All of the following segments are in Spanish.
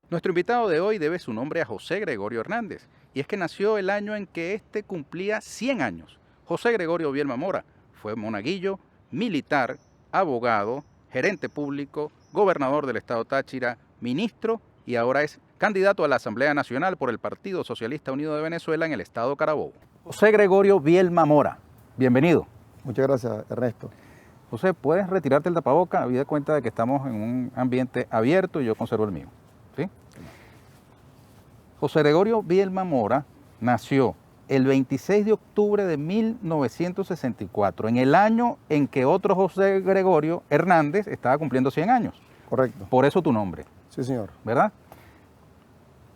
Nuestro invitado de hoy debe su nombre a José Gregorio Hernández, y es que nació el año en que éste cumplía 100 años. José Gregorio Bielma Mora fue monaguillo, militar, abogado, gerente público, gobernador del estado Táchira, ministro y ahora es candidato a la Asamblea Nacional por el Partido Socialista Unido de Venezuela en el estado Carabobo. José Gregorio Bielma Mora, bienvenido. Muchas gracias, Ernesto. José, ¿puedes retirarte el tapaboca? Habida cuenta de que estamos en un ambiente abierto y yo conservo el mío. ¿Sí? José Gregorio Bielma Mora nació el 26 de octubre de 1964, en el año en que otro José Gregorio Hernández estaba cumpliendo 100 años. Correcto. Por eso tu nombre. Sí, señor. ¿Verdad?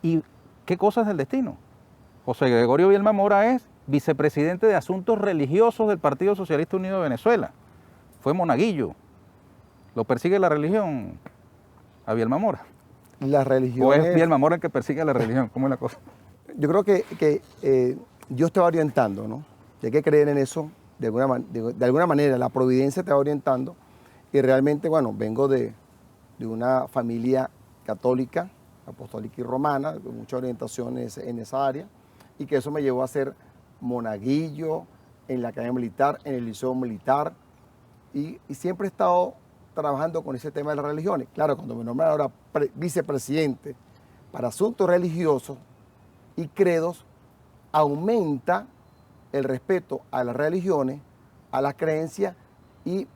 ¿Y qué cosas del destino? José Gregorio Bielma Mora es vicepresidente de Asuntos Religiosos del Partido Socialista Unido de Venezuela. Fue monaguillo. ¿Lo persigue la religión a Bielma Mora? Las ¿O es religiones... Bielma Mora el que persigue a la religión? ¿Cómo es la cosa? Yo creo que Dios te va orientando, ¿no? Y hay que creer en eso de alguna manera. La providencia te va orientando. Y realmente, bueno, vengo de una familia católica, apostólica y romana, con mucha orientación en esa área, y que eso me llevó a ser monaguillo en la academia militar, en el liceo militar, y siempre he estado trabajando con ese tema de las religiones. Claro, cuando me nombraron ahora vicepresidente para asuntos religiosos y credos, aumenta el respeto a las religiones, a las creencias y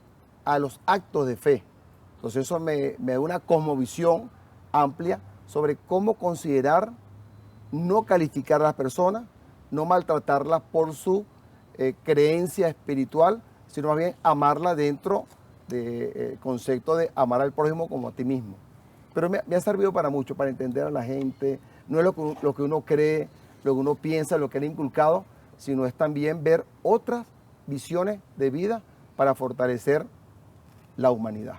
a los actos de fe. Entonces eso me da una cosmovisión amplia sobre cómo considerar, no calificar a las personas, no maltratarlas por su creencia espiritual, sino más bien amarla dentro del concepto de amar al prójimo como a ti mismo. Pero me ha servido para mucho, para entender a la gente. No es lo que uno cree, lo que uno piensa, lo que le ha inculcado, sino es también ver otras visiones de vida para fortalecer la humanidad.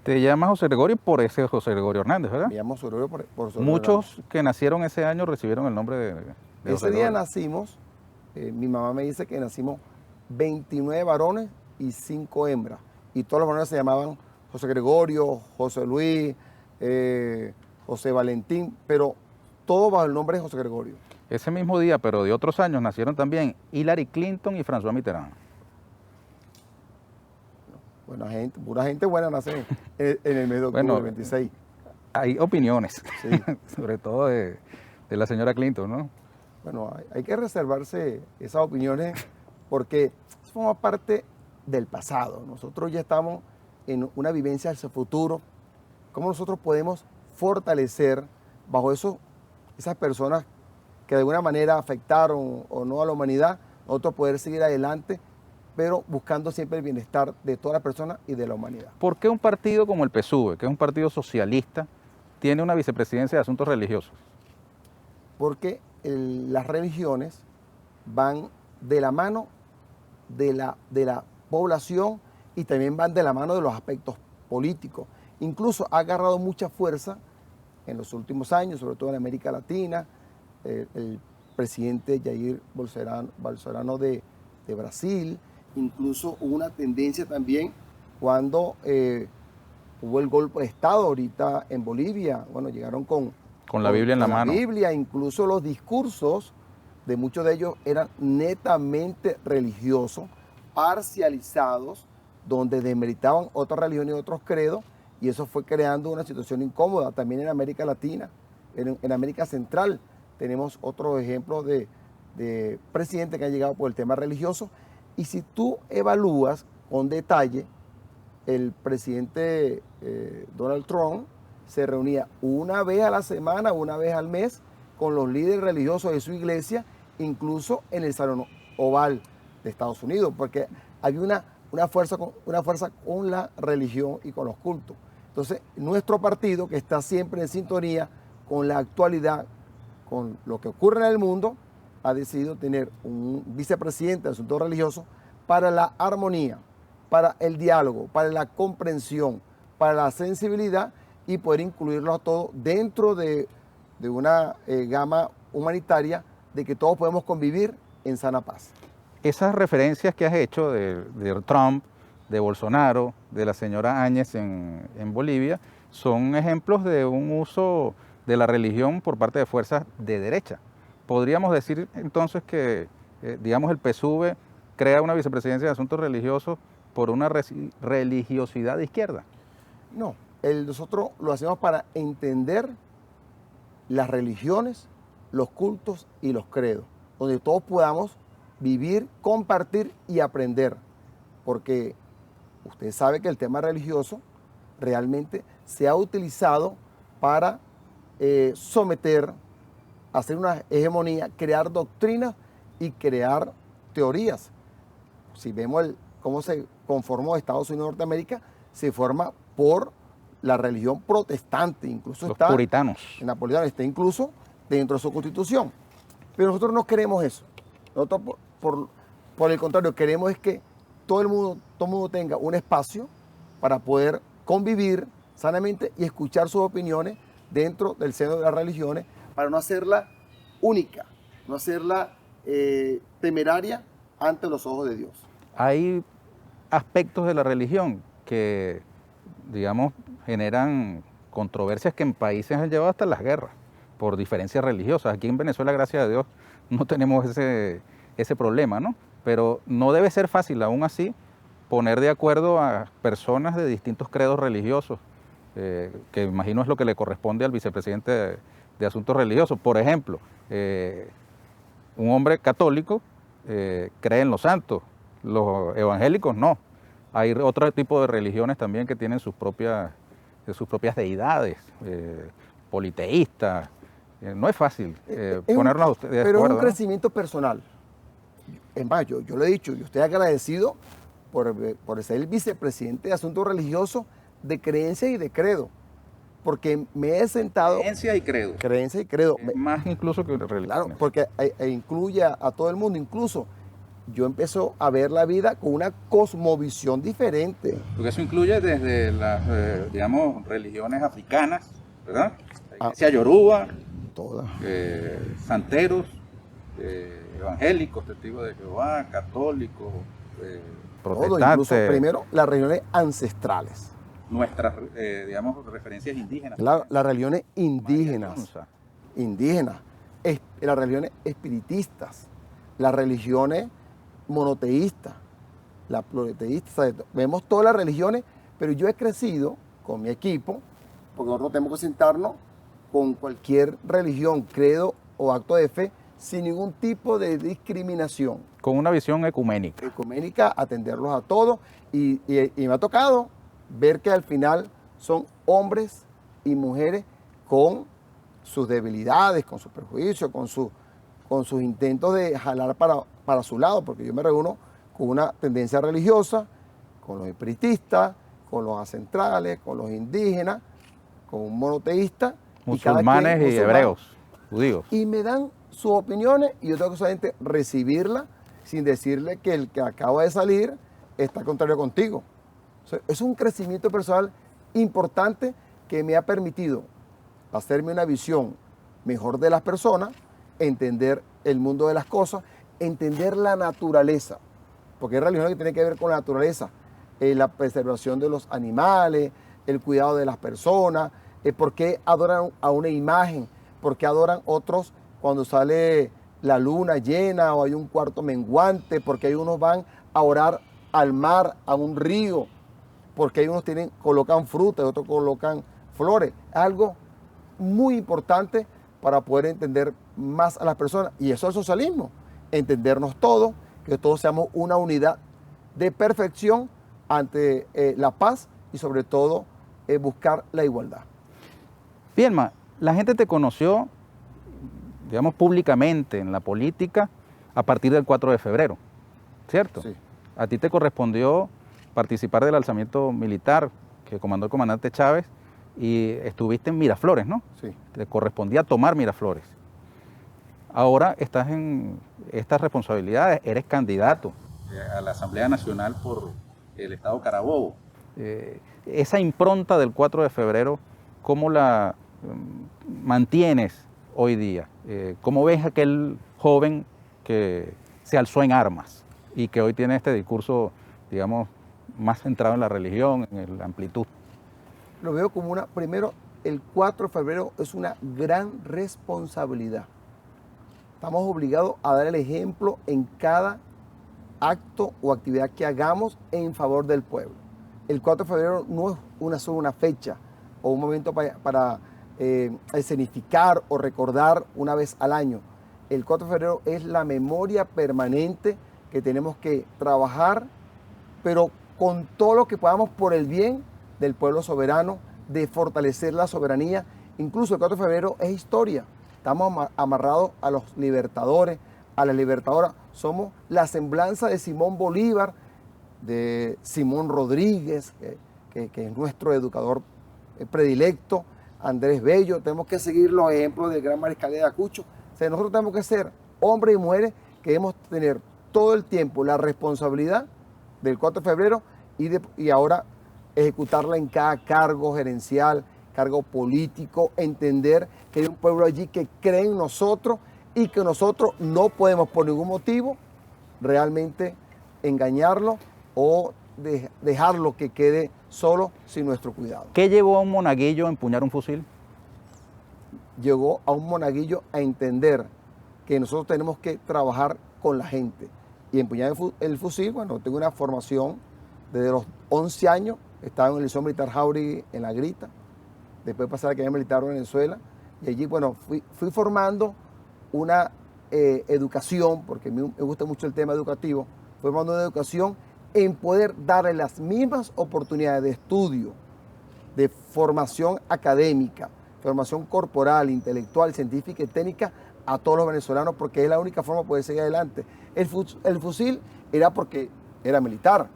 Te llamas José Gregorio por ese José Gregorio Hernández, ¿verdad? Me llamo José Gregorio por José Muchos Hernández. que nacieron ese año recibieron el nombre de Ese José día Gregorio. nacimos, mi mamá me dice que nacimos 29 varones y 5 hembras. Y todos los varones se llamaban José Gregorio, José Luis, José Valentín, pero todo bajo el nombre de José Gregorio. Ese mismo día, pero de otros años, nacieron también Hillary Clinton y François Mitterrand. Buena gente, pura gente buena nace en el mes de octubre, Bueno, 26. Hay opiniones, Sí. sobre todo de la señora Clinton, ¿no? Bueno, hay que reservarse esas opiniones porque forma parte del pasado. Nosotros ya estamos en una vivencia hacia el futuro. ¿Cómo nosotros podemos fortalecer bajo esas personas que de alguna manera afectaron o no a la humanidad, nosotros poder seguir adelante, pero buscando siempre el bienestar de todas las personas y de la humanidad? ¿Por qué un partido como el PSUV, que es un partido socialista, tiene una vicepresidencia de asuntos religiosos? Porque las religiones van de la mano de la población y también van de la mano de los aspectos políticos. Incluso ha agarrado mucha fuerza en los últimos años, sobre todo en América Latina. El presidente Jair Bolsonaro de Brasil. Incluso hubo una tendencia también cuando hubo el golpe de Estado ahorita en Bolivia. Bueno, llegaron con la Biblia en la mano. Biblia, incluso los discursos de muchos de ellos eran netamente religiosos, parcializados, donde desmeritaban otras religiones y otros credos, y eso fue creando una situación incómoda también en América Latina, en América Central. Tenemos otros ejemplos de presidentes que han llegado por el tema religioso, y si tú evalúas con detalle, el presidente Donald Trump se reunía una vez a la semana, una vez al mes, con los líderes religiosos de su iglesia, incluso en el Salón Oval de Estados Unidos, porque había una fuerza con la religión y con los cultos. Entonces, nuestro partido, que está siempre en sintonía con la actualidad, con lo que ocurre en el mundo, ha decidido tener un vicepresidente de asuntos religiosos para la armonía, para el diálogo, para la comprensión, para la sensibilidad y poder incluirlos a todos dentro de una gama humanitaria de que todos podemos convivir en sana paz. Esas referencias que has hecho de Trump, de Bolsonaro, de la señora Áñez en Bolivia, son ejemplos de un uso de la religión por parte de fuerzas de derecha. Podríamos decir entonces que, digamos, el PSUV crea una vicepresidencia de asuntos religiosos por una religiosidad de izquierda. No, nosotros lo hacemos para entender las religiones, los cultos y los credos, donde todos podamos vivir, compartir y aprender. Porque usted sabe que el tema religioso realmente se ha utilizado para someter, hacer una hegemonía, crear doctrinas y crear teorías. Si vemos cómo se conformó Estados Unidos de Norteamérica, se forma por la religión protestante, incluso Los está puritanos. Napoleón está incluso dentro de su constitución. Pero nosotros no queremos eso. Nosotros, por el contrario, queremos es que todo el mundo tenga un espacio para poder convivir sanamente y escuchar sus opiniones dentro del seno de las religiones, para no hacerla única, no hacerla temeraria ante los ojos de Dios. Hay aspectos de la religión que, digamos, generan controversias que en países han llevado hasta las guerras por diferencias religiosas. Aquí en Venezuela, gracias a Dios, no tenemos ese problema, ¿no? Pero no debe ser fácil, aún así, poner de acuerdo a personas de distintos credos religiosos, que imagino es lo que le corresponde al vicepresidente de Asuntos Religiosos. Por ejemplo, un hombre católico cree en los santos, los evangélicos no. Hay otro tipo de religiones también que tienen sus propias deidades, politeístas. No es fácil ponernos a ustedes de Pero acuerdo, es un crecimiento personal. Es más, yo lo he dicho, yo estoy agradecido por ser el vicepresidente de Asuntos Religiosos de creencia y de credo, porque me he sentado... Creencia y credo. Creencia y credo. Más incluso que religión. Claro, porque incluye a todo el mundo, incluso yo empiezo a ver la vida con una cosmovisión diferente. Porque eso incluye desde las, digamos, religiones africanas, ¿verdad? La iglesia yoruba, Todas. santeros, evangélicos, testigos de Jehová, católicos, protestantes. Todo, incluso primero las religiones ancestrales. Nuestras, digamos, referencias indígenas. Las religiones indígenas. Indígenas. Las religiones espiritistas, las religiones monoteístas, las pluriteístas. ¿Sabes? Vemos todas las religiones, pero yo he crecido con mi equipo, porque nosotros tenemos que sentarnos con cualquier religión, credo o acto de fe, sin ningún tipo de discriminación. Con una visión ecuménica. Ecuménica, atenderlos a todos, y me ha tocado ver que al final son hombres y mujeres con sus debilidades, con sus prejuicios, con sus intentos de jalar para su lado, porque yo me reúno con una tendencia religiosa, con los espiritistas, con los ancestrales, con los indígenas, con un monoteísta. Musulmanes y hebreos, judíos. Y me dan sus opiniones y yo tengo que solamente recibirlas sin decirle que el que acaba de salir está contrario contigo. O sea, es un crecimiento personal importante que me ha permitido hacerme una visión mejor de las personas, entender el mundo de las cosas, entender la naturaleza, porque hay religiones que tienen que ver con la naturaleza, la preservación de los animales, el cuidado de las personas, por qué adoran a una imagen, por qué adoran otros cuando sale la luna llena o hay un cuarto menguante, porque hay unos van a orar al mar, a un río, porque hay unos colocan frutas y otros colocan flores. Algo muy importante para poder entender más a las personas. Y eso es el socialismo, entendernos todos, que todos seamos una unidad de perfección ante la paz y sobre todo buscar la igualdad. Bielma, la gente te conoció, digamos, públicamente en la política a partir del 4 de febrero, ¿cierto? Sí. A ti te correspondió participar del alzamiento militar que comandó el comandante Chávez y estuviste en Miraflores, ¿no? Sí. Te correspondía tomar Miraflores. Ahora estás en estas responsabilidades, eres candidato a la Asamblea Nacional por el Estado Carabobo. Esa impronta del 4 de febrero, ¿cómo la mantienes hoy día? ¿Cómo ves aquel joven que se alzó en armas y que hoy tiene este discurso, digamos, más centrado en la religión, en la amplitud? Lo veo como primero, el 4 de febrero es una gran responsabilidad. Estamos obligados a dar el ejemplo en cada acto o actividad que hagamos en favor del pueblo. El 4 de febrero no es solo una fecha o un momento para escenificar o recordar una vez al año. El 4 de febrero es la memoria permanente que tenemos que trabajar, pero con todo lo que podamos por el bien del pueblo soberano, de fortalecer la soberanía. Incluso el 4 de febrero es historia. Estamos amarrados a los libertadores, a la libertadora. Somos la semblanza de Simón Bolívar, de Simón Rodríguez, que es nuestro educador predilecto, Andrés Bello. Tenemos que seguir los ejemplos del gran mariscal de Ayacucho. O sea, nosotros tenemos que ser hombres y mujeres que debemos tener todo el tiempo la responsabilidad del 4 de febrero y ahora ejecutarla en cada cargo gerencial, cargo político, entender que hay un pueblo allí que cree en nosotros y que nosotros no podemos por ningún motivo realmente engañarlo o dejarlo que quede solo sin nuestro cuidado. ¿Qué llevó a un monaguillo a empuñar un fusil? Llegó a un monaguillo a entender que nosotros tenemos que trabajar con la gente. Y empuñar el fusil, bueno, tengo una formación desde los 11 años, estaba en el Liceo Militar Jauregui en La Grita, después pasé a la Academia Militar de Venezuela, y allí, bueno, fui formando una educación, porque a mí me gusta mucho el tema educativo, formando una educación en poder darle las mismas oportunidades de estudio, de formación académica, formación corporal, intelectual, científica y técnica a todos los venezolanos, porque es la única forma de poder seguir adelante. El fusil era porque era militar.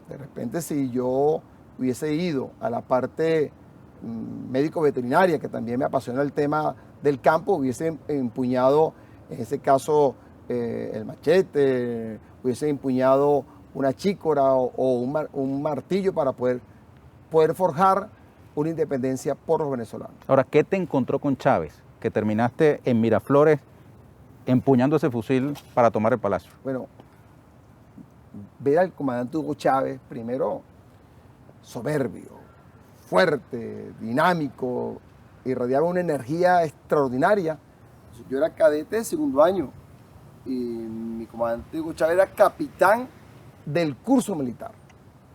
De repente, si yo hubiese ido a la parte médico-veterinaria, que también me apasiona el tema del campo, hubiese empuñado, en ese caso, el machete, hubiese empuñado una chícora o un martillo para poder forjar una independencia por los venezolanos. Ahora, ¿qué te encontró con Chávez? Que terminaste en Miraflores empuñando ese fusil para tomar el palacio. Bueno, ver al comandante Hugo Chávez, primero soberbio, fuerte, dinámico, irradiaba una energía extraordinaria. Yo era cadete de segundo año y mi comandante Hugo Chávez era capitán del curso militar.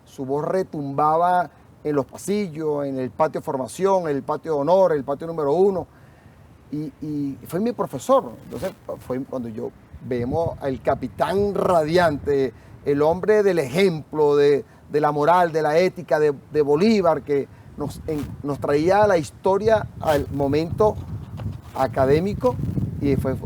Su voz retumbaba en los pasillos, en el patio de formación, en el patio de honor, el patio número 1. Y fue mi profesor. Entonces fue cuando vemos al capitán radiante, el hombre del ejemplo, de la moral, de la ética de Bolívar, que nos traía la historia al momento académico, y después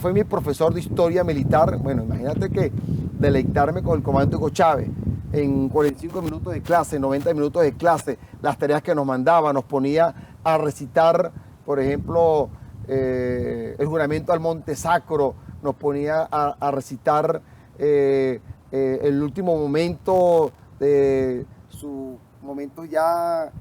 fue mi profesor de historia militar. Bueno, imagínate que deleitarme con el comandante Hugo Chávez en 45 minutos de clase, 90 minutos de clase, las tareas que nos mandaba, nos ponía a recitar, por ejemplo, el juramento al Monte Sacro, nos ponía a recitar el último momento de su momento ya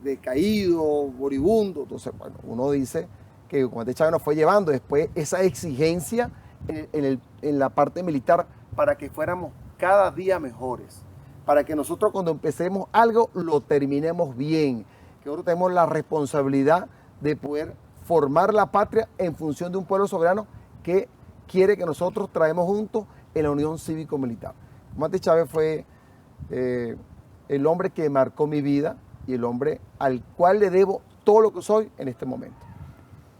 decaído, moribundo. Entonces, bueno, uno dice que el comandante Chávez nos fue llevando después esa exigencia en la parte militar para que fuéramos cada día mejores, para que nosotros cuando empecemos algo lo terminemos bien, que nosotros tenemos la responsabilidad de poder formar la patria en función de un pueblo soberano que quiere que nosotros traemos juntos en la unión cívico-militar. El comandante Chávez fue el hombre que marcó mi vida y el hombre al cual le debo todo lo que soy en este momento.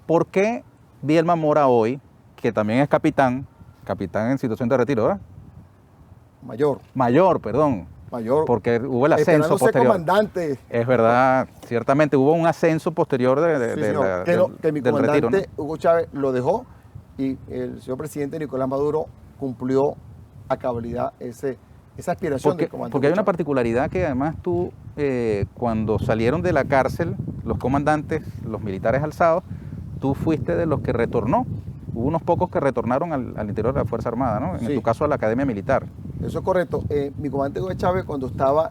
¿Por qué Bielma Mora hoy, que también es capitán en situación de retiro, ¿verdad? Mayor, porque hubo el ascenso posterior. Comandante. Es verdad, ciertamente hubo un ascenso posterior que mi del retiro, ¿no? Hugo Chávez lo dejó y el señor presidente Nicolás Maduro cumplió a cabalidad esa aspiración del comandante. Porque hay una particularidad que además tú, cuando salieron de la cárcel, los comandantes, los militares alzados, tú fuiste de los que retornó. Hubo unos pocos que retornaron al interior de la Fuerza Armada, ¿no? En tu caso a la Academia Militar. Eso es correcto. Mi comandante Hugo Chávez, cuando estaba,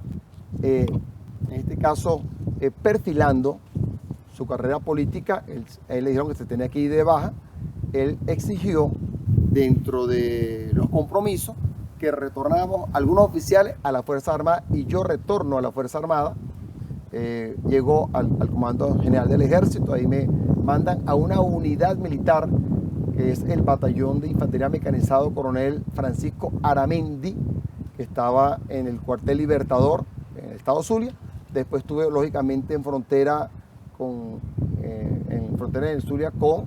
en este caso, perfilando su carrera política, él le dijeron que se tenía que ir de baja. Él exigió, dentro de los compromisos, que retornáramos algunos oficiales a la Fuerza Armada, y yo retorno a la Fuerza Armada llego al Comando General del Ejército, ahí me mandan a una unidad militar que es el Batallón de Infantería Mecanizado Coronel Francisco Aramendi, que estaba en el cuartel Libertador, en el estado Zulia. Después estuve lógicamente en frontera en Zulia con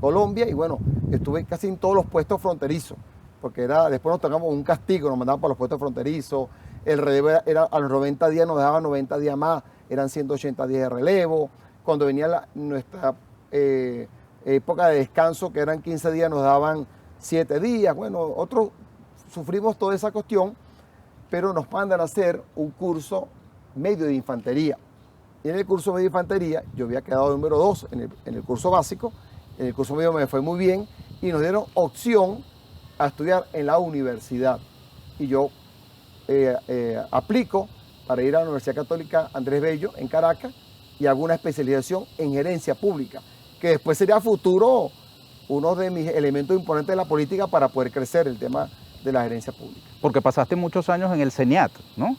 Colombia, y bueno, estuve casi en todos los puestos fronterizos, porque después nos tocamos un castigo, nos mandaban para los puestos fronterizos. El relevo era a los 90 días, nos dejaban 90 días más, eran 180 días de relevo. Cuando venía nuestra época de descanso, que eran 15 días, nos daban 7 días. Bueno, otros sufrimos toda esa cuestión, pero nos mandan a hacer un curso medio de infantería. Y en el curso medio de infantería, yo había quedado número 2 en el curso básico. En el curso medio me fue muy bien y nos dieron opción a estudiar en la universidad. Y yo aplico para ir a la Universidad Católica Andrés Bello en Caracas y hago una especialización en gerencia pública, que después sería a futuro uno de mis elementos importantes de la política para poder crecer el tema de la gerencia pública. Porque pasaste muchos años en el CENIAT, ¿no?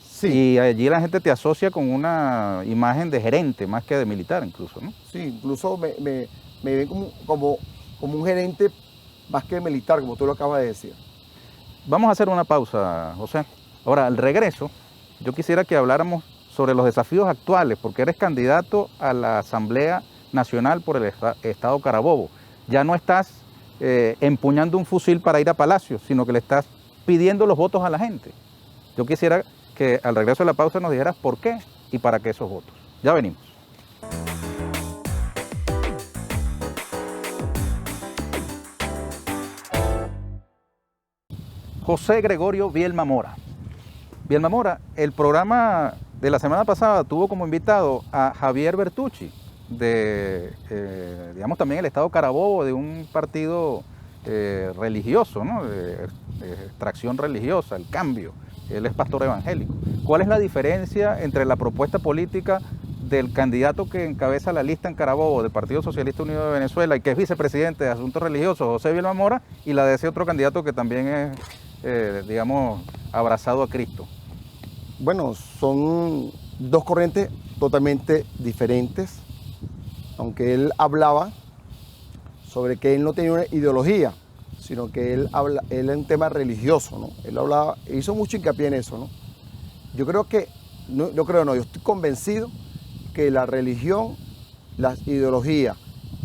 Sí. Y allí la gente te asocia con una imagen de gerente más que de militar incluso, ¿no? Sí, incluso me ven como un gerente más que militar, como tú lo acabas de decir. Vamos a hacer una pausa, José. Ahora, al regreso, yo quisiera que habláramos sobre los desafíos actuales, porque eres candidato a la Asamblea Nacional por el Estado Carabobo. Ya no estás empuñando un fusil para ir a Palacio, sino que le estás pidiendo los votos a la gente. Yo quisiera que al regreso de la pausa nos dijeras por qué y para qué esos votos. Ya venimos. José Gregorio Bielma Mora. Bielma Mora, el programa de la semana pasada tuvo como invitado a Javier Bertucci, digamos también el Estado Carabobo, de un partido religioso, ¿no? de extracción religiosa, el Cambio. Él es pastor evangélico. ¿Cuál es la diferencia entre la propuesta política del candidato que encabeza la lista en Carabobo del Partido Socialista Unido de Venezuela y que es vicepresidente de Asuntos Religiosos, José Bielma Mora, y la de ese otro candidato que también es, digamos, abrazado a Cristo? Bueno, son dos corrientes totalmente diferentes, aunque él hablaba sobre que él no tenía una ideología, sino que él es un tema religioso, ¿no? Él hablaba, hizo mucho hincapié en eso, ¿no? Yo estoy convencido que la religión, la ideología,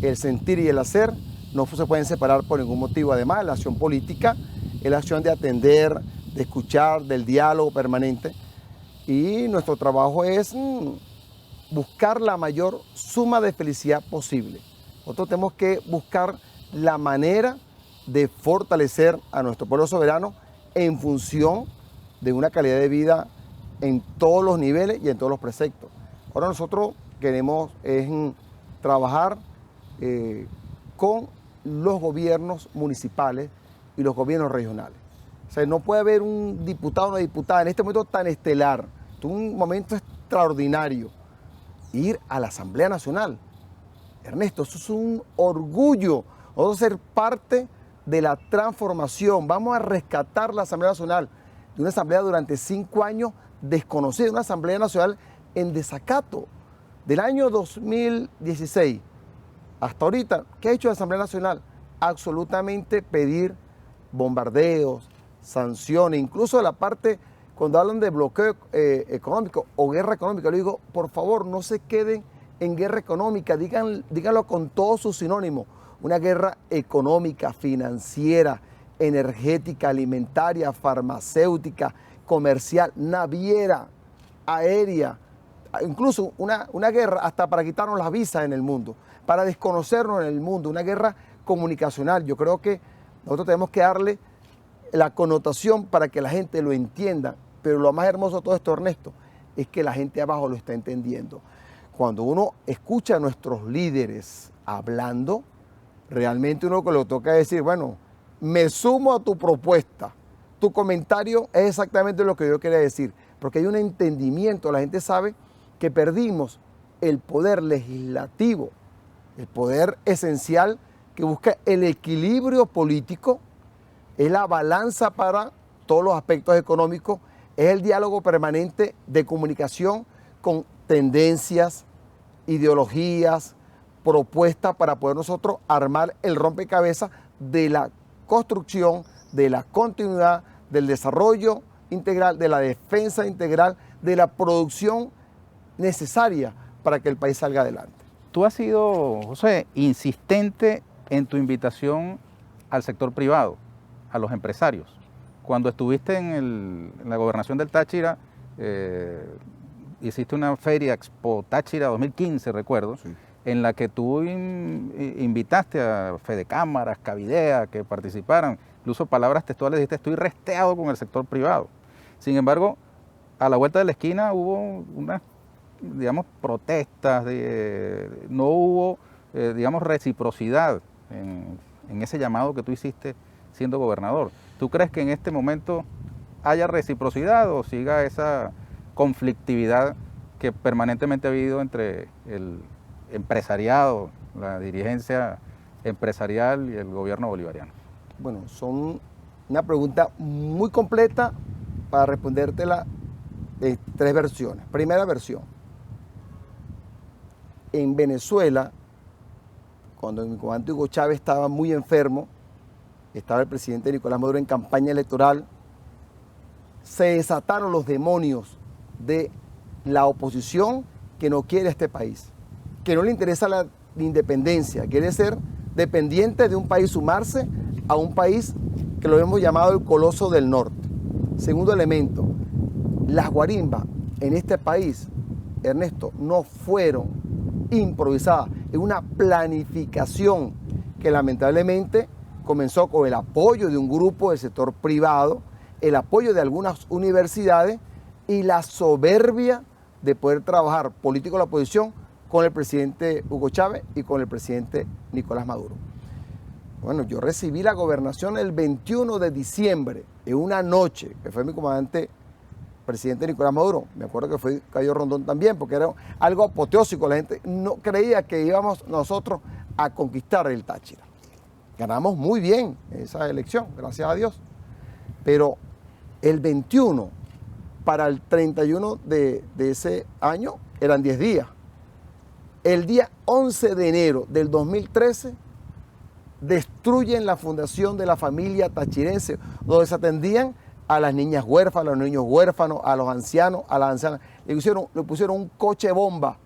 el sentir y el hacer no se pueden separar por ningún motivo. Además, la acción política es la acción de atender, de escuchar, del diálogo permanente. Y nuestro trabajo es buscar la mayor suma de felicidad posible. Nosotros tenemos que buscar la manera de fortalecer a nuestro pueblo soberano en función de una calidad de vida en todos los niveles y en todos los preceptos. Ahora nosotros queremos trabajar con los gobiernos municipales y los gobiernos regionales. O sea, no puede haber un diputado o una diputada en este momento tan estelar, un momento extraordinario, ir a la Asamblea Nacional. Ernesto, eso es un orgullo. Vamos a ser parte de la transformación. Vamos a rescatar la Asamblea Nacional de una asamblea durante 5 años desconocida, una Asamblea Nacional en desacato. Del año 2016 hasta ahorita, ¿qué ha hecho la Asamblea Nacional? Absolutamente pedir bombardeos, sanciones, incluso de la parte, cuando hablan de bloqueo económico o guerra económica, yo digo, por favor, no se queden en guerra económica, díganlo con todos sus sinónimos, una guerra económica, financiera, energética, alimentaria, farmacéutica, comercial, naviera, aérea, incluso una guerra hasta para quitarnos las visas en el mundo, para desconocernos en el mundo, una guerra comunicacional. Yo creo que nosotros tenemos que darle la connotación para que la gente lo entienda, pero lo más hermoso de todo esto, Ernesto, es que la gente abajo lo está entendiendo. Cuando uno escucha a nuestros líderes hablando, realmente uno que le toca decir, bueno, me sumo a tu propuesta, tu comentario es exactamente lo que yo quería decir, porque hay un entendimiento, la gente sabe que perdimos el poder legislativo, el poder esencial que busca el equilibrio político, es la balanza para todos los aspectos económicos, es el diálogo permanente de comunicación con tendencias, ideologías, propuestas para poder nosotros armar el rompecabezas de la construcción, de la continuidad, del desarrollo integral, de la defensa integral, de la producción necesaria para que el país salga adelante. Tú has sido, José, insistente en tu invitación al sector privado, a los empresarios. Cuando estuviste en la gobernación del Táchira, hiciste una feria Expo Táchira 2015, recuerdo, sí, en la que tú invitaste a Fedecámaras, Cavidea, que participaran. Incluso palabras textuales dijiste, estoy resteado con el sector privado. Sin embargo, a la vuelta de la esquina hubo unas, digamos, protestas, no hubo, digamos, reciprocidad en ese llamado que tú hiciste siendo gobernador. ¿Tú crees que en este momento haya reciprocidad o siga esa conflictividad que permanentemente ha habido entre el empresariado, la dirigencia empresarial y el gobierno bolivariano? Bueno, son una pregunta muy completa para respondértela en 3 versiones. Primera versión. En Venezuela, cuando mi comandante Hugo Chávez estaba muy enfermo, estaba el presidente Nicolás Maduro en campaña electoral, se desataron los demonios de la oposición que no quiere este país, que no le interesa la independencia, quiere ser dependiente de un país, sumarse a un país que lo hemos llamado el Coloso del Norte. Segundo elemento, las guarimbas en este país, Ernesto, no fueron improvisadas, es una planificación que lamentablemente comenzó con el apoyo de un grupo del sector privado, el apoyo de algunas universidades y la soberbia de poder trabajar político de la oposición con el presidente Hugo Chávez y con el presidente Nicolás Maduro. Bueno, yo recibí la gobernación el 21 de diciembre, en una noche, que fue mi comandante presidente Nicolás Maduro. Me acuerdo que fue Cayo Rondón también, porque era algo apoteósico. La gente no creía que íbamos nosotros a conquistar el Táchira. Ganamos muy bien esa elección, gracias a Dios. Pero el 21 para el 31 de ese año eran 10 días. El día 11 de enero del 2013 destruyen la fundación de la familia tachirense, donde se atendían a las niñas huérfanas, a los niños huérfanos, a los ancianos, a las ancianas. Le pusieron un coche bomba.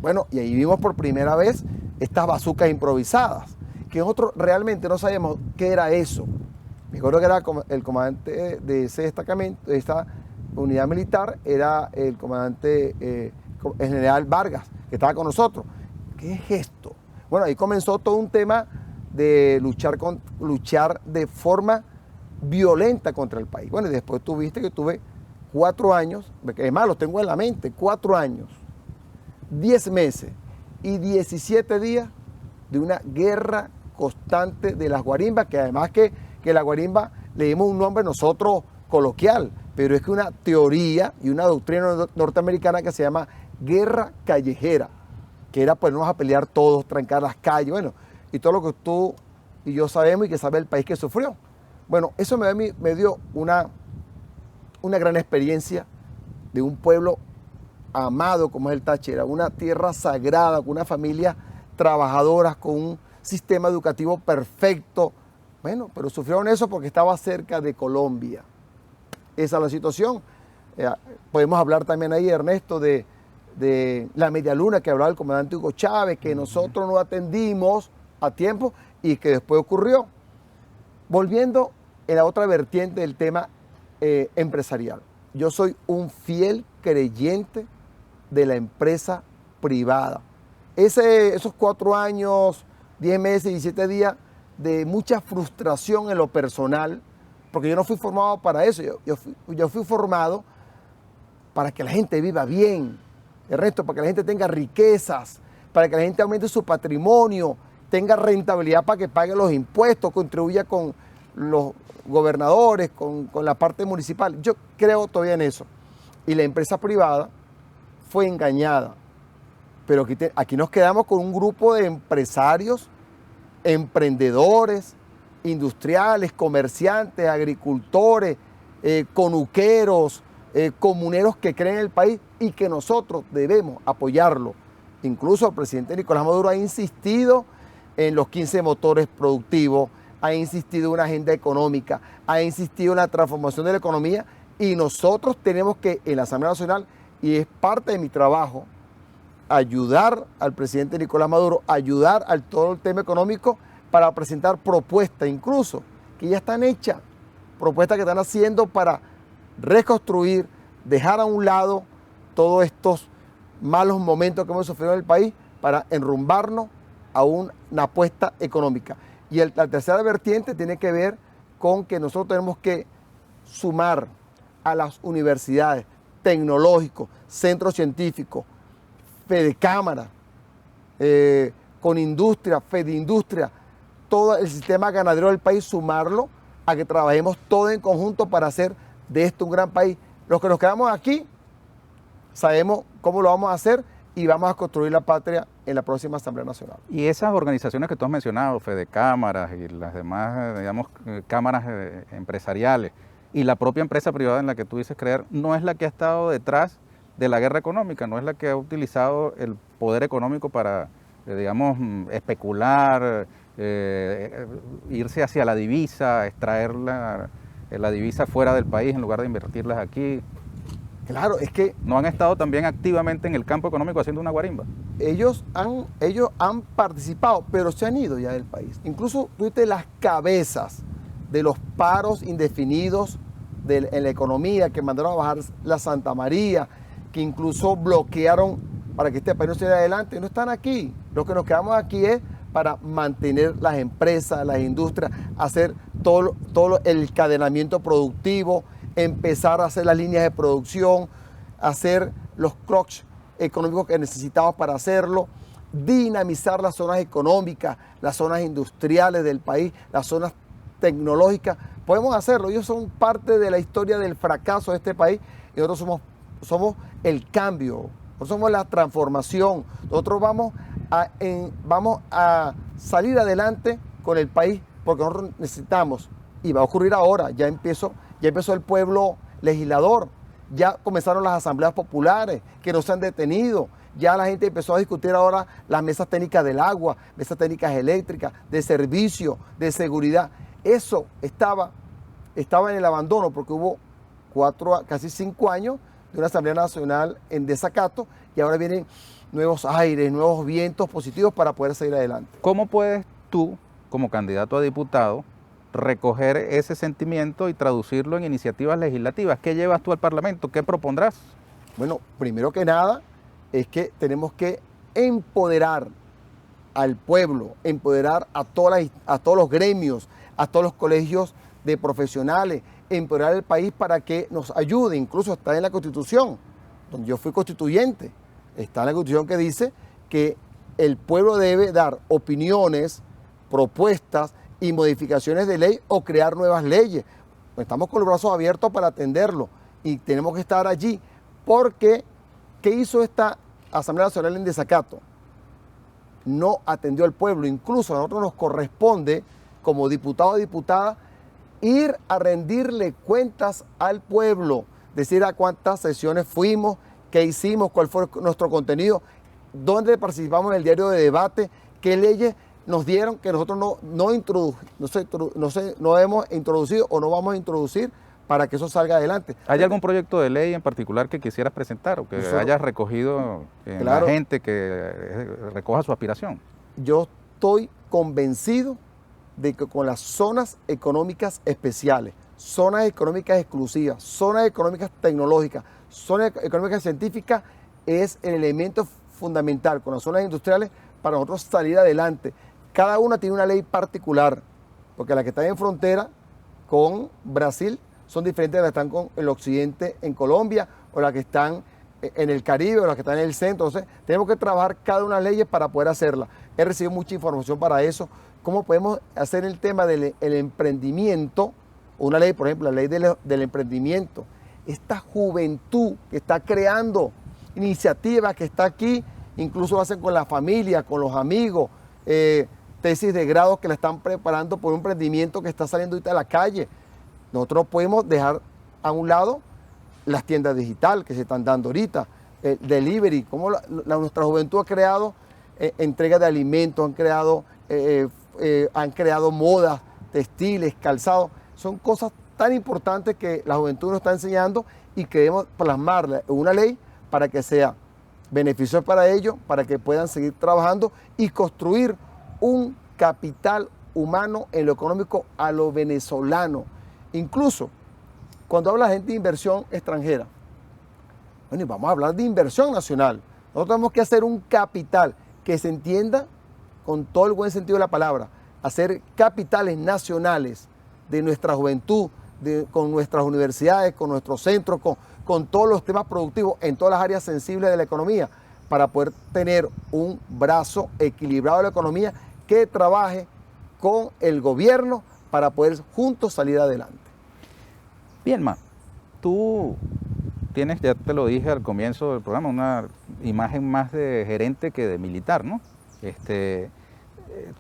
Bueno, y ahí vimos por primera vez estas bazucas improvisadas, que nosotros realmente no sabíamos qué era eso. Me acuerdo que era el comandante de ese destacamento, de esta unidad militar, era el comandante, el general Vargas, que estaba con nosotros. ¿Qué es esto? Bueno, ahí comenzó todo un tema de luchar de forma violenta contra el país. Bueno, y después tuviste que tuve 4 años, es más, los tengo en la mente, 4 años, 10 meses y 17 días de una guerra constante de las guarimbas, que además que la guarimba le dimos un nombre nosotros coloquial, pero es que una teoría y una doctrina norteamericana que se llama guerra callejera, que era ponernos a pelear todos, trancar las calles, bueno, y todo lo que tú y yo sabemos y que sabe el país que sufrió. Bueno, eso me dio una gran experiencia de un pueblo amado como es el Táchira, una tierra sagrada, con una familia trabajadora, con un sistema educativo perfecto. Bueno, pero sufrieron eso porque estaba cerca de Colombia. Esa es la situación. Podemos hablar también ahí, Ernesto, de la media luna que hablaba el comandante Hugo Chávez, que nosotros no atendimos a tiempo y que después ocurrió. Volviendo en la otra vertiente del tema empresarial. Yo soy un fiel creyente de la empresa privada. Esos 4 años, 10 meses, 17 días de mucha frustración en lo personal, porque yo no fui formado para eso, yo fui formado para que la gente viva bien, el resto, para que la gente tenga riquezas, para que la gente aumente su patrimonio, tenga rentabilidad para que pague los impuestos, contribuya con los gobernadores, con la parte municipal. Yo creo todavía en eso. Y la empresa privada fue engañada. Pero aquí nos quedamos con un grupo de empresarios, emprendedores, industriales, comerciantes, agricultores, conuqueros, comuneros que creen en el país y que nosotros debemos apoyarlo. Incluso el presidente Nicolás Maduro ha insistido en los 15 motores productivos, ha insistido en una agenda económica, ha insistido en la transformación de la economía y nosotros tenemos que, en la Asamblea Nacional, y es parte de mi trabajo, ayudar al presidente Nicolás Maduro, ayudar al todo el tema económico para presentar propuestas, incluso que ya están hechas, propuestas que están haciendo para reconstruir, dejar a un lado todos estos malos momentos que hemos sufrido en el país para enrumbarnos a una apuesta económica. Y la tercera vertiente tiene que ver con que nosotros tenemos que sumar a las universidades, tecnológicos, centros científicos, Fedecámara, con industria, Fedindustria, todo el sistema ganadero del país, sumarlo a que trabajemos todos en conjunto para hacer de esto un gran país. Los que nos quedamos aquí sabemos cómo lo vamos a hacer y vamos a construir la patria en la próxima Asamblea Nacional. Y esas organizaciones que tú has mencionado, Fedecámaras y las demás, digamos, cámaras empresariales y la propia empresa privada en la que tú dices creer, no es la que ha estado detrás de la guerra económica, no es la que ha utilizado el poder económico para, digamos, especular, irse hacia la divisa, extraer la divisa fuera del país en lugar de invertirlas aquí. Claro, es que ¿No han estado también activamente en el campo económico haciendo una guarimba? ellos han participado, pero se han ido ya del país. Incluso tuviste las cabezas de los paros indefinidos en la economía, que mandaron a bajar la Santa María, que incluso bloquearon para que este país no saliera adelante, no están aquí. Lo que nos quedamos aquí es para mantener las empresas, las industrias, hacer todo el encadenamiento productivo, empezar a hacer las líneas de producción, hacer los clocks económicos que necesitamos para hacerlo, dinamizar las zonas económicas, las zonas industriales del país, las zonas tecnológicas. Podemos hacerlo, ellos son parte de la historia del fracaso de este país y nosotros somos el cambio, nosotros somos la transformación, nosotros vamos a salir adelante con el país porque nosotros necesitamos, y va a ocurrir ahora, ya empezó el pueblo legislador, ya comenzaron las asambleas populares que no se han detenido, ya la gente empezó a discutir ahora las mesas técnicas del agua, mesas técnicas eléctricas, de servicio, de seguridad. Eso estaba en el abandono porque hubo casi 5 años de una Asamblea Nacional en desacato y ahora vienen nuevos aires, nuevos vientos positivos para poder seguir adelante. ¿Cómo puedes tú, como candidato a diputado, recoger ese sentimiento y traducirlo en iniciativas legislativas? ¿Qué llevas tú al Parlamento? ¿Qué propondrás? Bueno, primero que nada es que tenemos que empoderar al pueblo, empoderar a todos los gremios, a todos los colegios de profesionales, empoderar al país para que nos ayude. Incluso está en la Constitución, donde yo fui constituyente, está en la Constitución que dice que el pueblo debe dar opiniones, propuestas y modificaciones de ley o crear nuevas leyes. Estamos con los brazos abiertos para atenderlo y tenemos que estar allí porque ¿qué hizo esta Asamblea Nacional en desacato? No atendió al pueblo. Incluso a nosotros nos corresponde, como diputado o diputada, ir a rendirle cuentas al pueblo, decir a cuántas sesiones fuimos, qué hicimos, cuál fue nuestro contenido, dónde participamos en el diario de debate, qué leyes nos dieron que nosotros no hemos introducido o no vamos a introducir para que eso salga adelante. ¿Hay algún proyecto de ley en particular que quisieras presentar o que hayas recogido en la gente que recoja su aspiración? Yo estoy convencido de que con las zonas económicas especiales, zonas económicas exclusivas, zonas económicas tecnológicas, zonas económicas científicas, es el elemento fundamental con las zonas industriales para nosotros salir adelante. Cada una tiene una ley particular, porque las que están en frontera con Brasil son diferentes de las que están en el occidente, en Colombia, o las que están en el Caribe, o las que están en el centro. Entonces, tenemos que trabajar cada una de las leyes para poder hacerla. He recibido mucha información para eso. ¿Cómo podemos hacer el tema del emprendimiento? Una ley, por ejemplo, la ley del emprendimiento. Esta juventud que está creando iniciativas, que está aquí, incluso lo hacen con la familia, con los amigos, tesis de grado que la están preparando por un emprendimiento que está saliendo ahorita a la calle. Nosotros podemos dejar a un lado las tiendas digitales que se están dando ahorita, el delivery, cómo nuestra juventud ha creado entrega de alimentos, han creado modas, textiles, calzados. Son cosas tan importantes que la juventud nos está enseñando y queremos plasmarla en una ley para que sea beneficioso para ellos, para que puedan seguir trabajando y construir un capital humano en lo económico a lo venezolano. Incluso cuando habla la gente de inversión extranjera, bueno, vamos a hablar de inversión nacional. Nosotros tenemos que hacer un capital que se entienda con todo el buen sentido de la palabra, hacer capitales nacionales de nuestra juventud, con nuestras universidades, con nuestros centros, con todos los temas productivos en todas las áreas sensibles de la economía, para poder tener un brazo equilibrado de la economía que trabaje con el gobierno para poder juntos salir adelante. Bien, tú tienes, ya te lo dije al comienzo del programa, una imagen más de gerente que de militar, ¿no?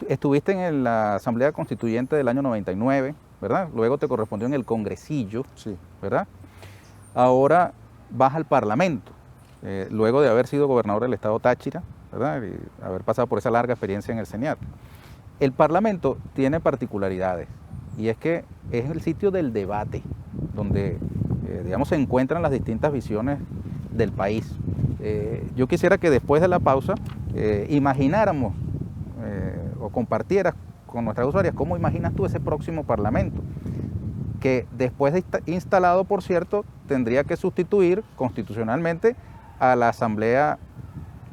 Estuviste en la Asamblea Constituyente del año 99, ¿verdad? Luego te correspondió en el Congresillo, sí, ¿verdad? Ahora vas al Parlamento, luego de haber sido gobernador del estado Táchira, ¿verdad? Y haber pasado por esa larga experiencia en el Seniat. El Parlamento tiene particularidades, y es que es el sitio del debate, donde digamos, se encuentran las distintas visiones del país. Yo quisiera que después de la pausa imagináramos o compartieras con nuestras usuarias cómo imaginas tú ese próximo Parlamento, que después de instalado, por cierto, tendría que sustituir constitucionalmente a la Asamblea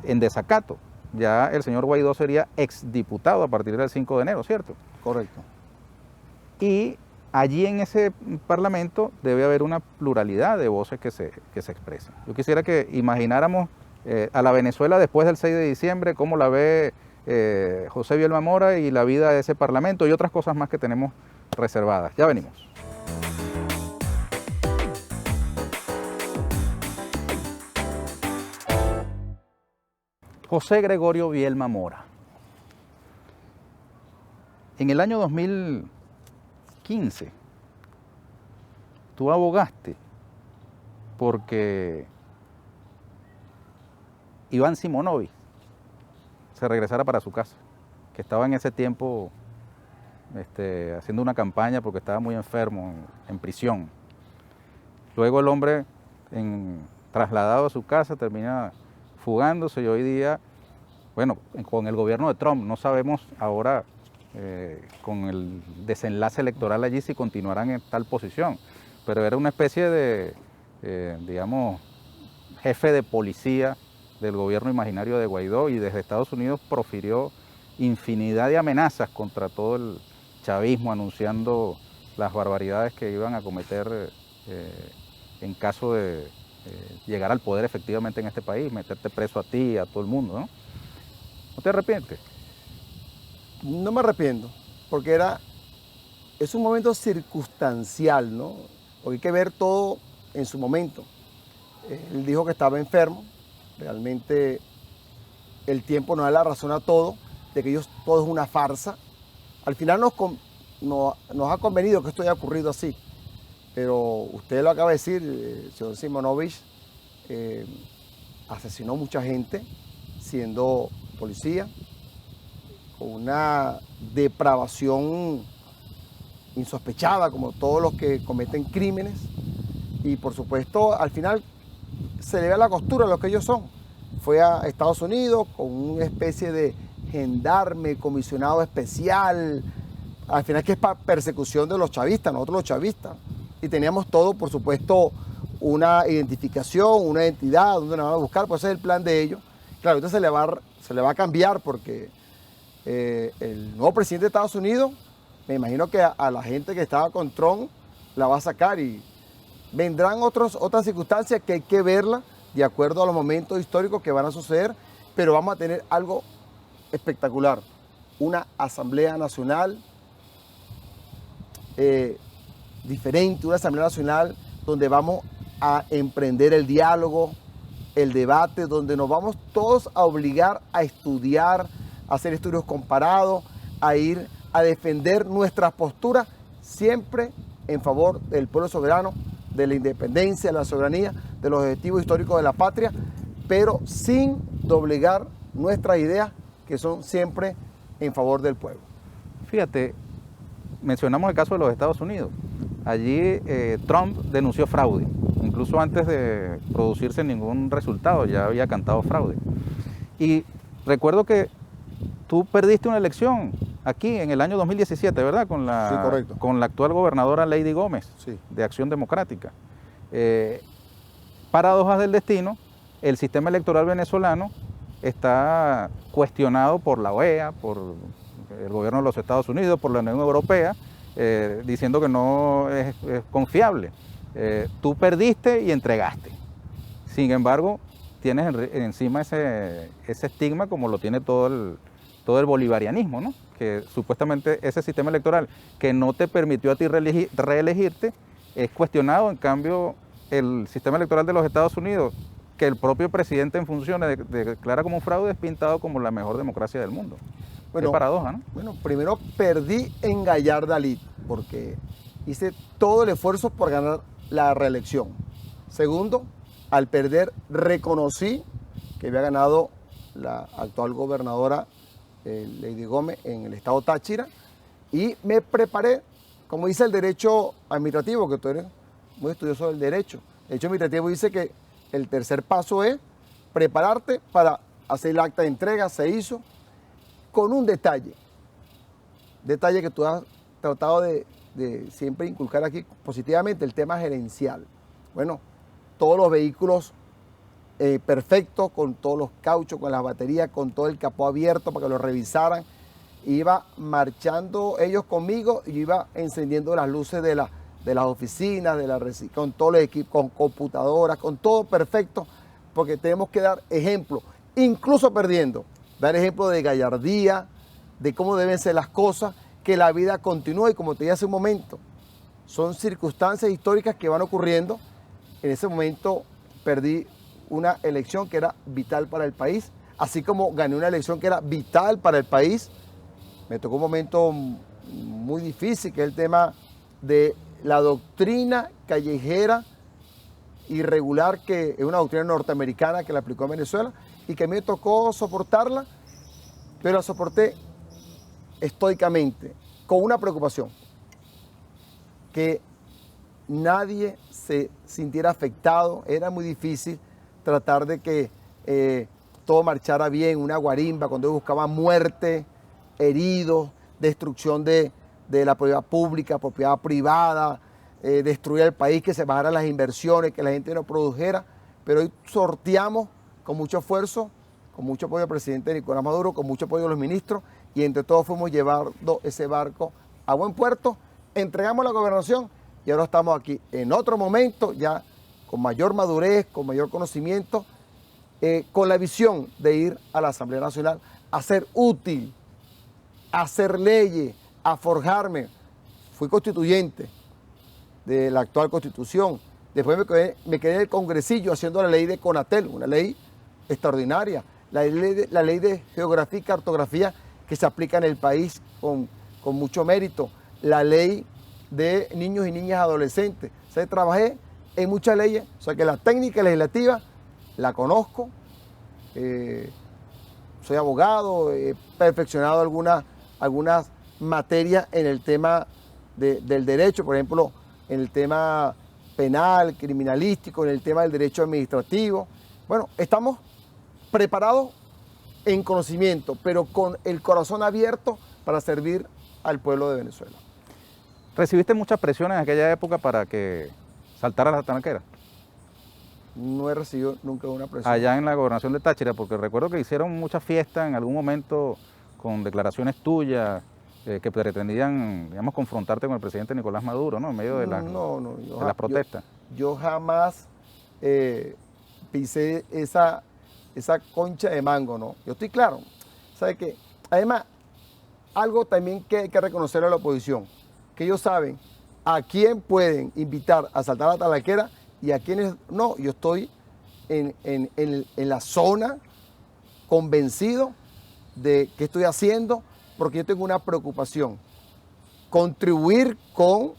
en desacato. Ya el señor Guaidó sería exdiputado a partir del 5 de enero, ¿cierto? Correcto. Y allí en ese Parlamento debe haber una pluralidad de voces que se expresen. Yo quisiera que imagináramos a la Venezuela después del 6 de diciembre, cómo la ve José Bielma Mora y la vida de ese Parlamento y otras cosas más que tenemos reservadas. Ya venimos. José Gregorio Bielma Mora. En el año 2015, tú abogaste porque Iván Simonovic se regresara para su casa, que estaba en ese tiempo haciendo una campaña porque estaba muy enfermo en prisión. Luego el hombre, trasladado a su casa, termina fugándose y hoy día, bueno, con el gobierno de Trump, no sabemos ahora con el desenlace electoral allí si continuarán en tal posición, pero era una especie de, digamos, jefe de policía del gobierno imaginario de Guaidó y desde Estados Unidos profirió infinidad de amenazas contra todo el chavismo, anunciando las barbaridades que iban a cometer en caso de llegar al poder efectivamente en este país, meterte preso a ti y a todo el mundo, ¿no? ¿No te arrepientes? No me arrepiento, porque es un momento circunstancial, ¿no? Porque hay que ver todo en su momento. Él dijo que estaba enfermo, realmente el tiempo nos da la razón a todo, de que todo es una farsa. Al final nos ha convenido que esto haya ocurrido así, pero usted lo acaba de decir, el señor Simonovic asesinó mucha gente siendo policía, con una depravación insospechada, como todos los que cometen crímenes, y por supuesto al final se le ve a la costura lo que ellos son. Fue a Estados Unidos con una especie de gendarme, comisionado especial, al final que es para persecución de los chavistas, nosotros los chavistas, y teníamos todo, por supuesto, una identificación, una identidad, donde nos van a buscar, pues ese es el plan de ellos. Claro, ahorita se le va a cambiar porque el nuevo presidente de Estados Unidos, me imagino que a la gente que estaba con Trump la va a sacar y vendrán otras circunstancias que hay que verla de acuerdo a los momentos históricos que van a suceder, pero vamos a tener algo espectacular, una Asamblea Nacional diferente, una Asamblea Nacional donde vamos a emprender el diálogo, el debate, donde nos vamos todos a obligar a estudiar, a hacer estudios comparados, a ir a defender nuestras posturas, siempre en favor del pueblo soberano, de la independencia, de la soberanía, de los objetivos históricos de la patria, pero sin doblegar nuestras ideas que son siempre en favor del pueblo. Fíjate, mencionamos el caso de los Estados Unidos. Allí Trump denunció fraude, incluso antes de producirse ningún resultado, ya había cantado fraude. Y recuerdo que tú perdiste una elección aquí en el año 2017, ¿verdad? Con Sí, correcto. con la actual gobernadora Lady Gómez, Sí. de Acción Democrática. Paradojas del destino, el sistema electoral venezolano está cuestionado por la OEA, por el gobierno de los Estados Unidos, por la Unión Europea, diciendo que no es confiable. Tú perdiste y entregaste. Sin embargo, tienes encima ese estigma como lo tiene todo el bolivarianismo, ¿no? Que supuestamente ese sistema electoral que no te permitió a ti reelegirte es cuestionado. En cambio, el sistema electoral de los Estados Unidos, que el propio presidente en funciones declara como un fraude, es pintado como la mejor democracia del mundo. Bueno, qué paradoja, ¿no? Bueno, primero perdí en Gallarda Lid, porque hice todo el esfuerzo por ganar la reelección. Segundo, al perder reconocí que había ganado la actual gobernadora Lady Gómez en el estado Táchira y me preparé, como dice el derecho administrativo, que tú eres muy estudioso del derecho. El derecho administrativo dice que el tercer paso es prepararte para hacer el acta de entrega. Se hizo con un detalle que tú has tratado de siempre inculcar aquí positivamente, el tema gerencial. Bueno, todos los vehículos perfectos, con todos los cauchos, con las baterías, con todo el capó abierto para que lo revisaran. Iba marchando ellos conmigo y iba encendiendo las luces de las oficinas, con todos los equipos, con computadoras, con todo perfecto, porque tenemos que dar ejemplo, incluso perdiendo, dar ejemplo de gallardía, de cómo deben ser las cosas, que la vida continúa y como te dije hace un momento, son circunstancias históricas que van ocurriendo. En ese momento perdí una elección que era vital para el país, así como gané una elección que era vital para el país. Me tocó un momento muy difícil, que es el tema de la doctrina callejera irregular, que es una doctrina norteamericana que la aplicó en Venezuela y que a mí me tocó soportarla, pero la soporté estoicamente, con una preocupación, que nadie se sintiera afectado. Era muy difícil tratar de que todo marchara bien, una guarimba, cuando ellos buscaban muerte, heridos, destrucción de la propiedad pública, propiedad privada, destruir el país, que se bajaran las inversiones, que la gente no produjera. Pero hoy sorteamos con mucho esfuerzo, con mucho apoyo del presidente Nicolás Maduro, con mucho apoyo de los ministros, y entre todos fuimos llevando ese barco a buen puerto, entregamos la gobernación y ahora estamos aquí en otro momento, ya con mayor madurez, con mayor conocimiento, con la visión de ir a la Asamblea Nacional a ser útil, a hacer leyes, a forjarme. Fui constituyente de la actual Constitución. Después me quedé en el congresillo haciendo la ley de Conatel, una ley extraordinaria. La ley de geografía y cartografía que se aplica en el país con mucho mérito. La ley de niños y niñas adolescentes. O sea, trabajé en muchas leyes, o sea que la técnica legislativa la conozco. Soy abogado, he perfeccionado algunas materias en el tema del derecho, por ejemplo, en el tema penal, criminalístico, en el tema del derecho administrativo. Bueno, estamos preparados en conocimiento, pero con el corazón abierto para servir al pueblo de Venezuela. ¿Recibiste muchas presiones en aquella época para que saltara la tranquera? No he recibido nunca una presión. Allá en la gobernación de Táchira, porque recuerdo que hicieron muchas fiestas en algún momento con declaraciones tuyas que pretendían, digamos, confrontarte con el presidente Nicolás Maduro, ¿no? En medio de las protestas. Yo jamás pisé esa concha de mango, ¿no? Yo estoy claro. ¿Sabe qué? Además, algo también que hay que reconocer a la oposición, que ellos saben a quién pueden invitar a saltar la talaquera y a quienes no. Yo estoy en la zona convencido de qué estoy haciendo, porque yo tengo una preocupación: contribuir con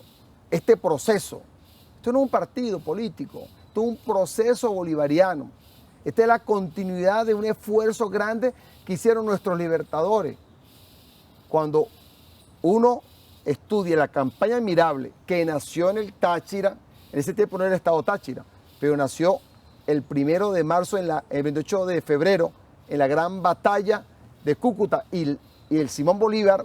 este proceso. Esto no es un partido político, esto es un proceso bolivariano. Esta es la continuidad de un esfuerzo grande que hicieron nuestros libertadores. Cuando uno estudia la campaña admirable que nació en el Táchira, en ese tiempo no era el estado Táchira, pero nació el 1 de marzo, el 28 de febrero, en la gran batalla de Cúcuta, y el Simón Bolívar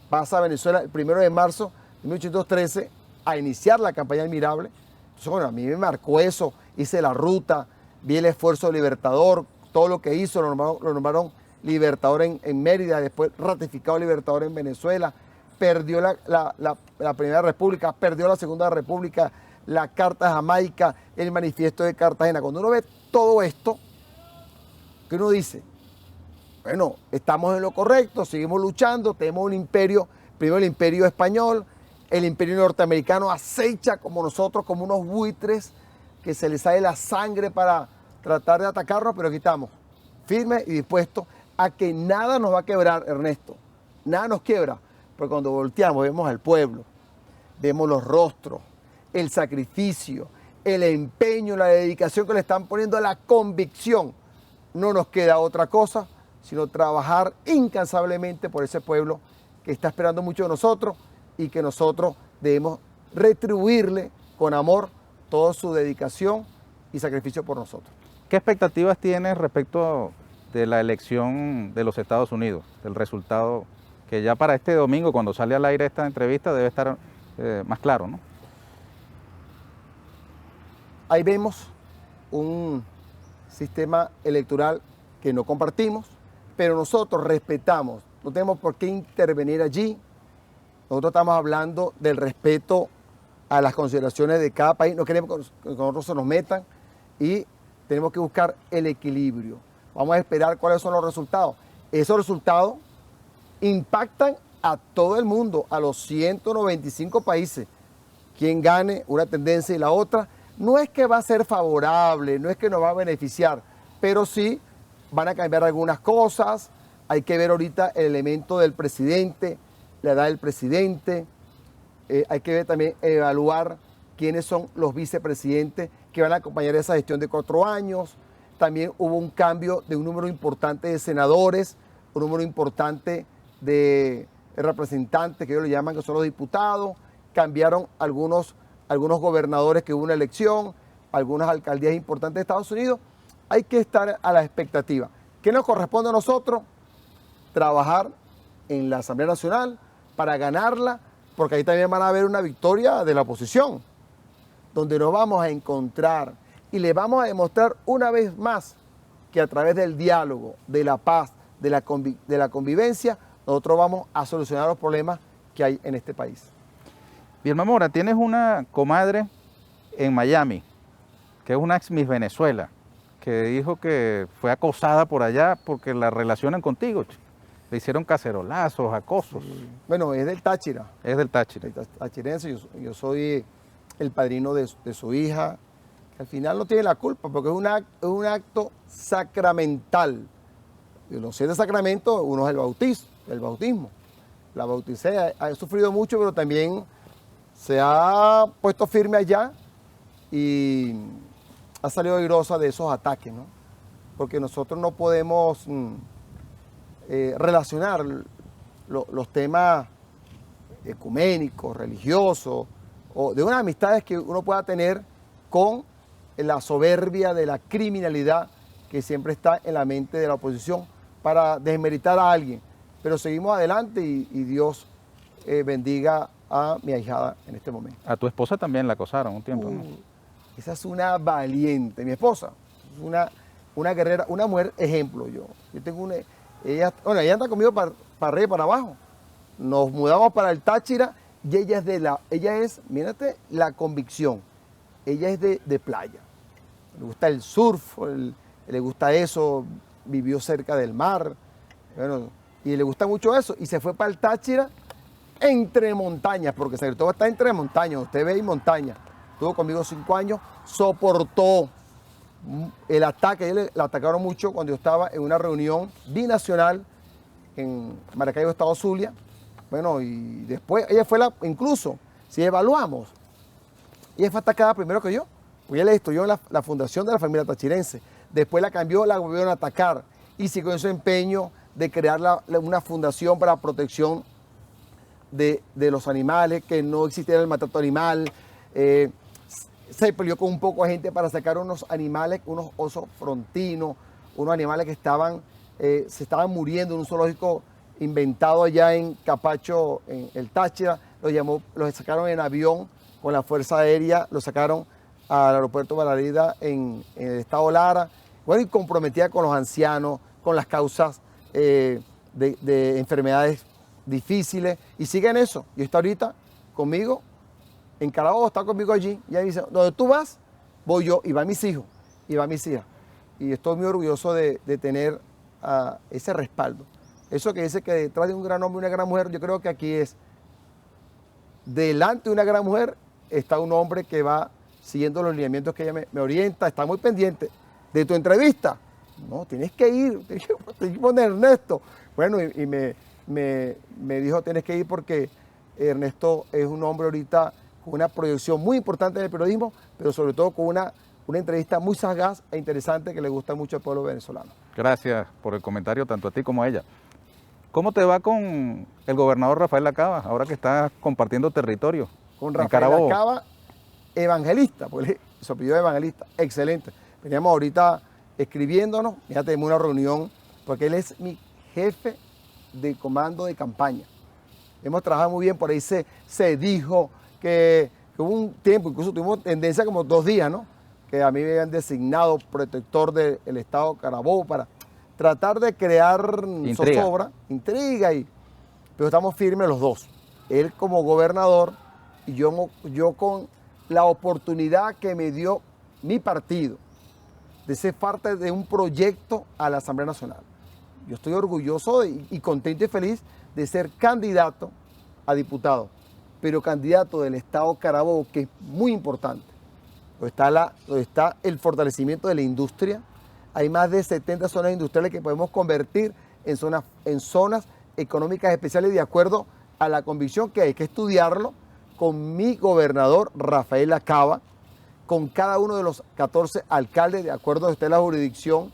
pasa a Venezuela el 1 de marzo de 1813 a iniciar la campaña admirable. Entonces, bueno, a mí me marcó eso, hice la ruta, vi el esfuerzo libertador, todo lo que hizo, lo nombraron libertador en Mérida, después ratificado libertador en Venezuela, perdió la Primera República, perdió la Segunda República, la Carta de Jamaica, el Manifiesto de Cartagena. Cuando uno ve todo esto, que uno dice, bueno, estamos en lo correcto, seguimos luchando, tenemos un imperio, primero el imperio español, el imperio norteamericano acecha como nosotros, como unos buitres que se les sale la sangre para tratar de atacarnos, pero aquí estamos, firmes y dispuestos a que nada nos va a quebrar, Ernesto, nada nos quiebra, porque cuando volteamos vemos al pueblo, vemos los rostros, el sacrificio, el empeño, la dedicación que le están poniendo a la convicción. No nos queda otra cosa sino trabajar incansablemente por ese pueblo que está esperando mucho de nosotros y que nosotros debemos retribuirle con amor toda su dedicación y sacrificio por nosotros. ¿Qué expectativas tienes respecto de la elección de los Estados Unidos, del resultado que ya para este domingo, cuando sale al aire esta entrevista, debe estar más claro, ¿no? Ahí vemos un sistema electoral que no compartimos, pero nosotros respetamos, no tenemos por qué intervenir allí. Nosotros estamos hablando del respeto a las consideraciones de cada país, no queremos que nosotros se nos metan y tenemos que buscar el equilibrio. Vamos a esperar cuáles son los resultados. Esos resultados impactan a todo el mundo, a los 195 países. Quien gane una tendencia y la otra, no es que va a ser favorable, no es que nos va a beneficiar, pero sí van a cambiar algunas cosas. Hay que ver ahorita el elemento del presidente, la edad del presidente. Hay que ver también, evaluar quiénes son los vicepresidentes que van a acompañar esa gestión de 4 años. También hubo un cambio de un número importante de senadores, un número importante de representantes, que ellos le llaman, que son los diputados. Cambiaron algunos gobernadores que hubo una elección, algunas alcaldías importantes de Estados Unidos. Hay que estar a la expectativa. ¿Qué nos corresponde a nosotros? Trabajar en la Asamblea Nacional para ganarla, porque ahí también van a haber una victoria de la oposición, donde nos vamos a encontrar y le vamos a demostrar una vez más que a través del diálogo, de la paz, de la convivencia, nosotros vamos a solucionar los problemas que hay en este país. Vilma Mora, tienes una comadre en Miami, que es una ex Miss Venezuela, que dijo que fue acosada por allá porque la relacionan contigo. Le hicieron cacerolazos, acosos. Bueno, es del Táchira. Es del Táchira. Tachirense, yo soy el padrino de su hija, que al final no tiene la culpa, porque es un acto sacramental. De los 7 sacramentos, uno es el bautismo. La bauticé, ha sufrido mucho, pero también se ha puesto firme allá y ha salido airosa de esos ataques, ¿no? Porque nosotros no podemos relacionar los temas ecuménicos, religiosos, o de unas amistades que uno pueda tener con la soberbia de la criminalidad que siempre está en la mente de la oposición para desmeritar a alguien. Pero seguimos adelante y Dios bendiga a mi ahijada en este momento. A tu esposa también la acosaron un tiempo, ¿no? Esa es una valiente, mi esposa, una guerrera, una mujer ejemplo. Yo tengo ella anda conmigo para arriba y para abajo. Nos mudamos para el Táchira y ella es, mírate, la convicción. Ella es de playa. Le gusta el surf, le gusta eso, vivió cerca del mar, bueno, y le gusta mucho eso. Y se fue para el Táchira entre montañas, porque San Cristóbal está entre montañas, usted ve ahí montañas. Estuvo conmigo 5 años, soportó el ataque. La atacaron mucho cuando yo estaba en una reunión binacional en Maracaibo, Estado Zulia. Bueno, y después, ella fue incluso, si evaluamos, ella fue atacada primero que yo, porque ella estudió en la fundación de la familia tachirense. después la cambió, la volvieron a atacar y siguió en su empeño de crear una fundación para protección de los animales, que no existiera el maltrato animal. Se peleó con un poco de gente para sacar unos animales, unos osos frontinos, unos animales que se estaban muriendo en un zoológico inventado allá en Capacho, en el Táchira. Los sacaron en avión con la Fuerza Aérea, los sacaron al aeropuerto Balarida en el estado Lara. Bueno, y comprometida con los ancianos, con las causas de enfermedades difíciles, y sigue en eso. Y está ahorita conmigo en Carabobo, está conmigo allí, y ahí dice, donde tú vas, voy yo, y van mis hijos, y van mis hijas. Y estoy muy orgulloso de tener ese respaldo. Eso que dice que detrás de un gran hombre y una gran mujer, yo creo que aquí es, delante de una gran mujer, está un hombre que va siguiendo los lineamientos que ella me orienta, está muy pendiente de tu entrevista. No, tienes que ir, tienes que poner Ernesto. Bueno, y me dijo, tienes que ir porque Ernesto es un hombre ahorita con una proyección muy importante en el periodismo, pero sobre todo con una entrevista muy sagaz e interesante que le gusta mucho al pueblo venezolano. Gracias por el comentario, tanto a ti como a ella. ¿Cómo te va con el gobernador Rafael Lacaba, ahora que estás compartiendo territorio Con en Rafael Carabobo? Lacaba, evangelista, porque su apellido es evangelista, excelente. Veníamos ahorita escribiéndonos, ya tenemos una reunión, porque él es mi jefe de comando de campaña. Hemos trabajado muy bien, por ahí se dijo que hubo un tiempo, incluso tuvimos tendencia como 2 días, ¿no? Que a mí me habían designado protector del estado Carabobo para tratar de crear zozobra, intriga, pero estamos firmes los dos. Él como gobernador y yo con la oportunidad que me dio mi partido de ser parte de un proyecto a la Asamblea Nacional. Yo estoy orgulloso y contento y feliz de ser candidato a diputado, pero candidato del estado Carabobo, que es muy importante. Donde está el fortalecimiento de la industria. Hay más de 70 zonas industriales que podemos convertir en zonas económicas especiales, de acuerdo a la convicción que hay que estudiarlo con mi gobernador Rafael Lacaba, con cada uno de los 14 alcaldes, de acuerdo a usted la jurisdicción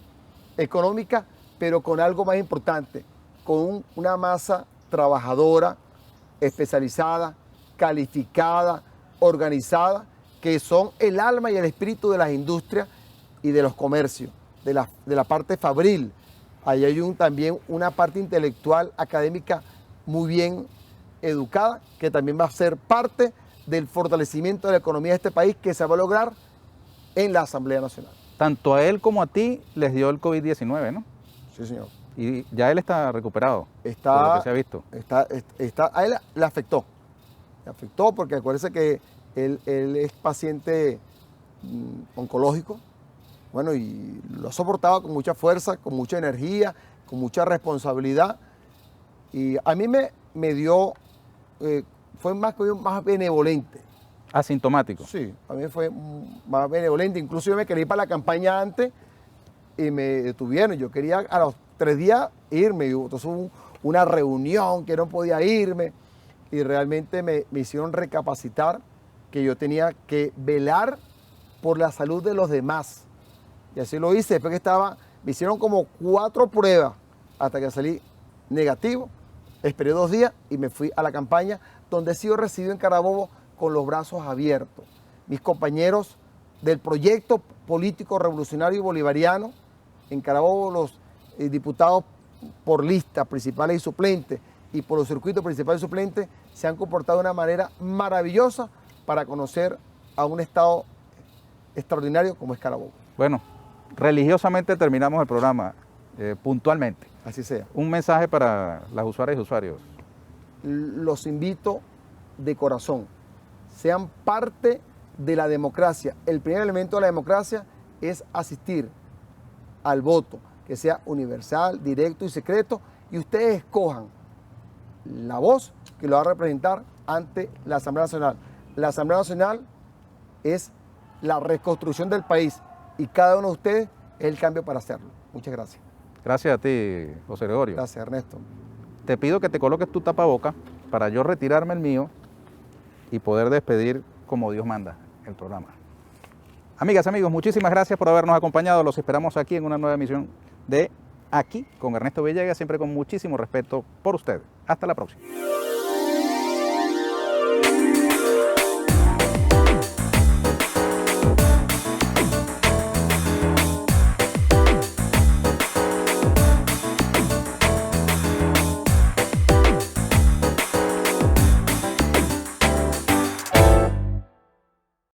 económica, pero con algo más importante, con una masa trabajadora, especializada, calificada, organizada, que son el alma y el espíritu de las industrias y de los comercios, de la parte fabril. Ahí hay también una parte intelectual, académica, muy bien educada, que también va a ser parte del fortalecimiento de la economía de este país, que se va a lograr en la Asamblea Nacional. Tanto a él como a ti les dio el COVID-19, ¿no? Sí, señor. Y ya él está recuperado, por lo que se ha visto. A él le afectó. Le afectó porque acuérdese que él es paciente oncológico. Bueno, y lo ha soportado con mucha fuerza, con mucha energía, con mucha responsabilidad. Y a mí me dio, fue más benevolente. Asintomático. Sí, a mí fue más benevolente. Incluso yo me quería ir para la campaña antes y me detuvieron. Yo quería a los 3 días irme. Entonces hubo una reunión que no podía irme y realmente me hicieron recapacitar que yo tenía que velar por la salud de los demás. Y así lo hice. Después que me hicieron como 4 pruebas hasta que salí negativo. Esperé 2 días y me fui a la campaña, donde he sido recibido en Carabobo con los brazos abiertos. Mis compañeros del proyecto político revolucionario y bolivariano, en Carabobo los diputados por listas principales y suplentes y por los circuitos principales y suplentes, se han comportado de una manera maravillosa para conocer a un estado extraordinario como es Carabobo. Bueno, religiosamente terminamos el programa, puntualmente. Así sea. Un mensaje para las usuarias y usuarios. Los invito de corazón, sean parte de la democracia. El primer elemento de la democracia es asistir al voto, que sea universal, directo y secreto, y ustedes escojan la voz que lo va a representar ante la Asamblea Nacional. La Asamblea Nacional es la reconstrucción del país y cada uno de ustedes es el cambio para hacerlo. Muchas gracias. Gracias a ti, José Gregorio. Gracias, Ernesto. Te pido que te coloques tu tapaboca para yo retirarme el mío y poder despedir como Dios manda el programa. Amigas, amigos, muchísimas gracias por habernos acompañado. Los esperamos aquí en una nueva emisión de Aquí con Ernesto Villegas, siempre con muchísimo respeto por ustedes. Hasta la próxima.